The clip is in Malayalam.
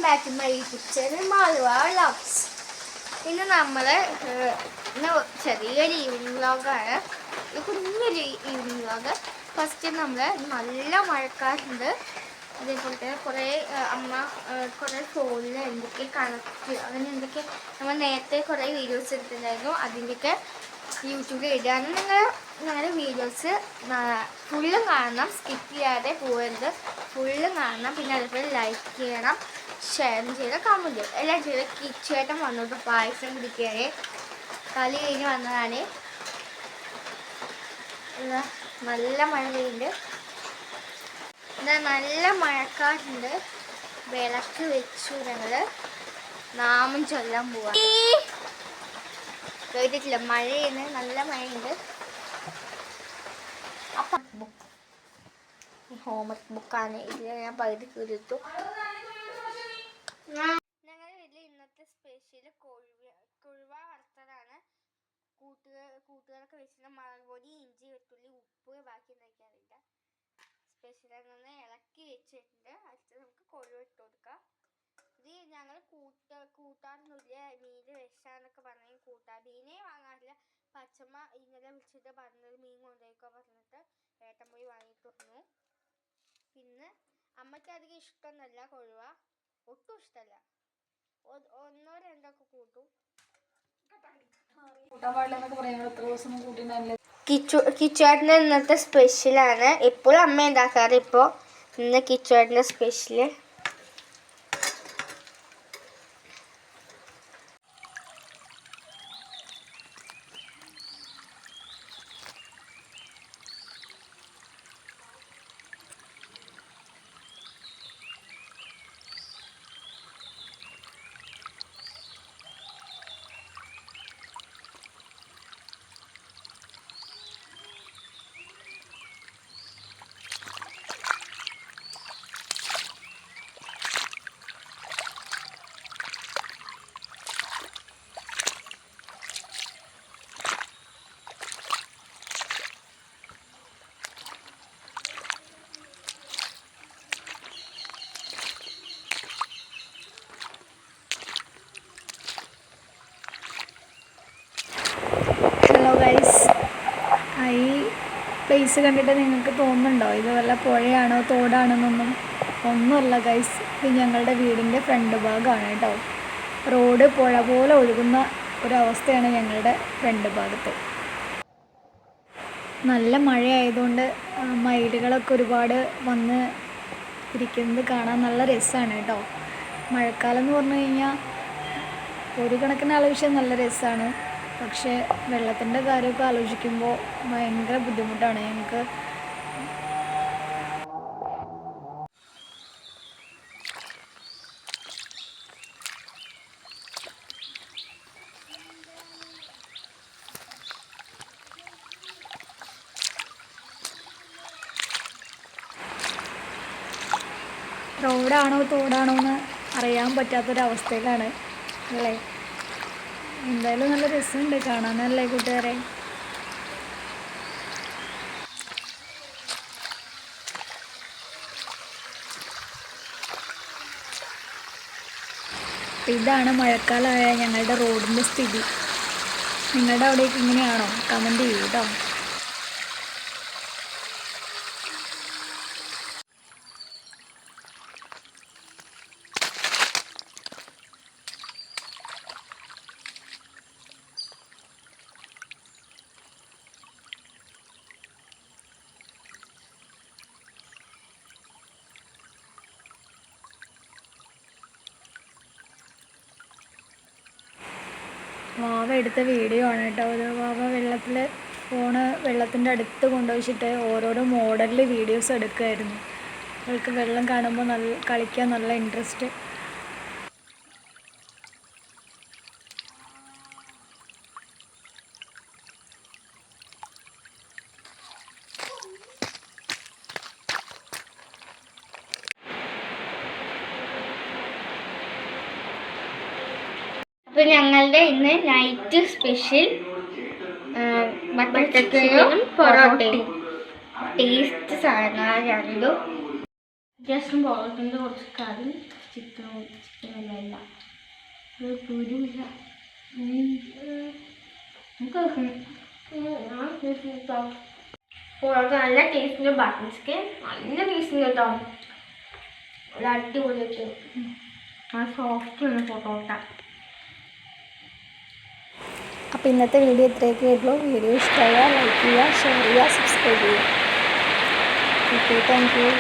back to my kitchen Malwa Vlogs. ഇന്ന് നമ്മൾ ഇന്ന് ചെറിയൊരു ഈവനിങ് വ്ലോഗാണ്. കുഞ്ഞൊരു ഈവനിങ് വ്ലോഗ്. ഫസ്റ്റ് നമ്മൾ നല്ല മഴക്കാറുണ്ട്. അതേപോലെ തന്നെ കുറേ അമ്മ കുറേ ഫോണിൽ എന്തൊക്കെ കണക്ട് അങ്ങനെ എന്തൊക്കെ നമ്മൾ നേരത്തെ കുറേ വീഡിയോസ് എടുത്തിട്ടുണ്ടായിരുന്നു. അതിൻ്റെയൊക്കെ യൂട്യൂബിൽ ഇടാനും ഞങ്ങളുടെ വീഡിയോസ് ഫുള്ളും കാണണം, സ്കിപ്പ് ചെയ്യാതെ പോകരുത്, ഫുള്ളും കാണണം. പിന്നെ അതേപോലെ ലൈക്ക് ചെയ്യണം, ഷെയർ ചെയ്യണം, കമൻറ്റ് ചെയ്യണം, എല്ലാം ചെയ്ത്. കിച്ചേട്ടൻ വന്നോട്ട് പായസം കുടിക്കുകയാണ്. കളി കഴിഞ്ഞ് വന്നതാണ്. നല്ല മഴ പെയ്യുന്നുണ്ട്. നല്ല മഴക്കാറുണ്ട്. വിളക്ക് വെച്ചു. ഞങ്ങൾ നാമം ചൊല്ലാൻ പോവാ. കേട്ടിട്ടില്ല, മഴയാണ്, നല്ല മഴയുണ്ട്. അപ്പം ഹോംവർക്ക് ബുക്കാണ്. ഇതിൽ ഞാൻ പകുതി കീറിയിട്ടു. ഞങ്ങളുടെ വീട്ടിൽ ഇന്നത്തെ സ്പെഷ്യൽ കൊഴുവ വറുത്തതാണ്. കൂട്ടുകാരൊക്കെ വെച്ചിട്ട് മുളക് പൊടി, ഇഞ്ചി, വെളുത്തുള്ളി, ഉപ്പ്, ബാക്കി ഉണ്ടാക്കിയാറില്ല. സ്പെഷ്യൽ നിന്ന് ഇളക്കി വെച്ചിട്ടുണ്ട്. അടുത്ത് നമുക്ക് കൊഴുവ ഇട്ട് കൊടുക്കാം. ഇത് ഞങ്ങൾ കൂട്ടാറൊന്നുമില്ല. മീൻ വിഷാന്നൊക്കെ പറഞ്ഞ് മീനെ വാങ്ങാറില്ല. പച്ചമ്മ ഇന്നലെ വിളിച്ചിട്ട് പറഞ്ഞത് മീൻ കൊണ്ടുപോയിക്കോ പറഞ്ഞിട്ട് ഏട്ടൻ പോയി വാങ്ങിയിട്ട് വന്നു. പിന്നെ അമ്മയ്ക്ക് അധികം ഇഷ്ടമൊന്നുമല്ല കൊഴുവ, ഒട്ടും ഇഷ്ടമല്ല. ഒന്നോ രണ്ടൊക്കെ കൂട്ടും. കിച്ചുവേട്ടൻ്റെ ഇന്നത്തെ സ്പെഷ്യലാണ്. എപ്പോഴും അമ്മ ഉണ്ടാക്കാറ്. ഇപ്പോൾ ഇന്ന് കിച്ചുവേട്ടൻ്റെ സ്പെഷ്യല്. ഹലോ ഗൈസ്, ഈ പ്ലേസ് കണ്ടിട്ട് നിങ്ങൾക്ക് തോന്നുന്നുണ്ടോ ഇത് വല്ല പുഴയാണോ തോടാണെന്നൊന്നും? ഒന്നുമല്ല ഗൈസ്, ഇത് ഞങ്ങളുടെ വീടിൻ്റെ ഫ്രണ്ട് ഭാഗമാണ് കേട്ടോ. റോഡ് പുഴ പോലെ ഒഴുകുന്ന ഒരവസ്ഥയാണ് ഞങ്ങളുടെ ഫ്രണ്ട് ഭാഗത്ത്. നല്ല മഴയായതുകൊണ്ട് മയിലുകളൊക്കെ ഒരുപാട് വന്ന് ഇരിക്കുന്നത് കാണാൻ നല്ല രസമാണ് കേട്ടോ. മഴക്കാലം എന്ന് പറഞ്ഞു കഴിഞ്ഞാൽ ഒരു കണക്കിന് ആലോചിച്ചാൽ നല്ല രസമാണ്. പക്ഷേ വെള്ളത്തിൻ്റെ കാര്യമൊക്കെ ആലോചിക്കുമ്പോൾ ഭയങ്കര ബുദ്ധിമുട്ടാണ് ഞങ്ങൾക്ക്. റോഡാണോ തോടാണോ എന്ന് അറിയാൻ പറ്റാത്തൊരവസ്ഥയിലാണ് അല്ലേ. എന്തായാലും നല്ല രസമുണ്ട് കാണാനല്ലേ കൂട്ടുകാരെ. ഇതാണ് മഴക്കാലമായ ഞങ്ങളുടെ റോഡിൻ്റെ സ്ഥിതി. നിങ്ങളുടെ അവിടേക്ക് ഇങ്ങനെയാണോ? കമൻറ്റ് ചെയ്യൂ കേട്ടോ. വാവ എടുത്ത വീഡിയോ ആണ് കേട്ടോ. ഒരു വാവ ഫോണ് വെള്ളത്തിൻ്റെ അടുത്ത് കൊണ്ടുവച്ചിട്ട് ഓരോരോ മോഡലിൽ വീഡിയോസ് എടുക്കുമായിരുന്നു. അവൾക്ക് വെള്ളം കാണുമ്പോൾ കളിക്കാൻ നല്ല ഇൻട്രസ്റ്റ്. അപ്പോൾ ഞങ്ങളുടെ ഇന്ന് നൈറ്റ് സ്പെഷ്യൽ ബട്ടർ ചിക്കനും പൊറോട്ടയും. ടേസ്റ്റ് സാധനങ്ങൾ രണ്ടും. ജസ്റ്റ് പൊറോട്ടൻ്റെ കുറച്ച് കറി ചിക്കനല്ല ഒരു കുരുമില്ല പൊറോട്ട നല്ല ടേസ്റ്റിൻ്റെ ബട്ടർ ചിക്കൻ നല്ല ടേസ്റ്റിന് കേട്ടോ. ഒരു അടിപൊളിയായിട്ട് ആ സോഫ്റ്റാണ് പൊറോട്ട. അപ്പോൾ ഇന്നത്തെ വീഡിയോ ഇത്രയൊക്കെ ഉള്ളൂ. വീഡിയോ ഇഷ്ടമായാൽ ലൈക്ക് ചെയ്യുക, ഷെയർ ചെയ്യുക, സബ്സ്ക്രൈബ് ചെയ്യുക. Okay, thank you.